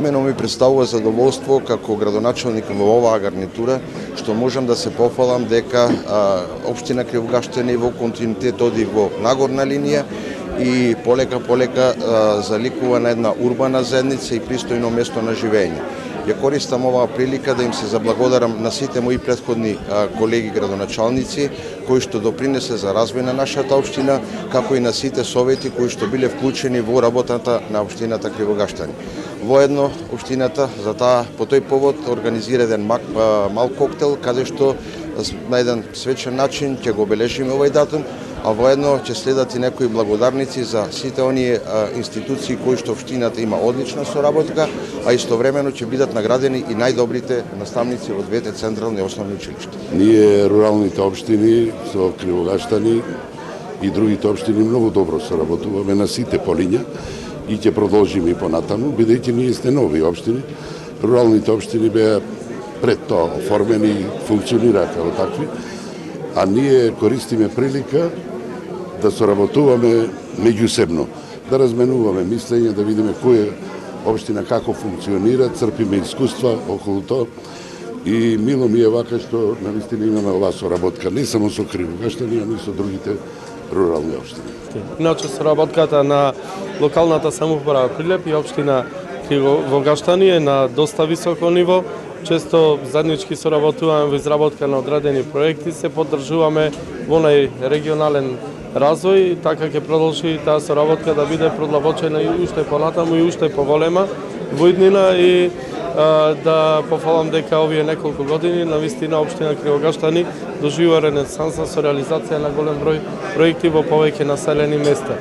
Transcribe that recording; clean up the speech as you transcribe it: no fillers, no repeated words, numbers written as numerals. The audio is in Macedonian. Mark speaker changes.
Speaker 1: Имено ми представува задоволство како градоначалник во оваа гарнитура, што можам да се пофалам дека општина Кривогаштани во континуитет оди во нагорна линија и полека заликува на една урбана заедница и пристојно место на живење. Ја користам оваа прилика да им се заблагодарам на сите мои претходни колеги градоначалници кои што допринесе за развој на нашата општина, како и на сите совети кои што биле вклучени во работата на општината Кривогаштани. Воедно општината по тој повод организира еден мал коктел каде што на еден свечен начин ќе го обележиме овој датум, а воедно ќе следат и некои благодарници за сите оние институции кои што општината има одлична соработка, а истовремено ќе бидат наградени и најдобрите наставници во двете централни основни училишта.
Speaker 2: Ние руралните општини со Кривогаштани и другите општини многу добро соработуваме на сите полиња и ќе продолжиме и понатаму, бидејќи ние сте нови општини. Руралните општини беа пред тоа оформени и функционираат како такви, а ние користиме прилика да соработуваме меѓусебно, да разменуваме мислење, да видиме која општина како функционира, црпиме искуства околу тоа и мило ми е вака што навистина имаме оваа соработка не само со Кривогаштани, а и со другите рурални општини.
Speaker 3: Иначе соработката на локалната самоуправа Прилеп и општина Кривогаштани е на доста високо ниво. Често заеднички соработуваме во изработка на одредени проекти, се поддржуваме во онај регионален развој, така ќе продолжи таа соработка да биде продлабочена и уште понатаму и уште поголема во иднина и да пофалам дека овие неколку години навистина општина Кривогаштани доживува ренесанса со реализација на голем број проекти во повеќе населени места.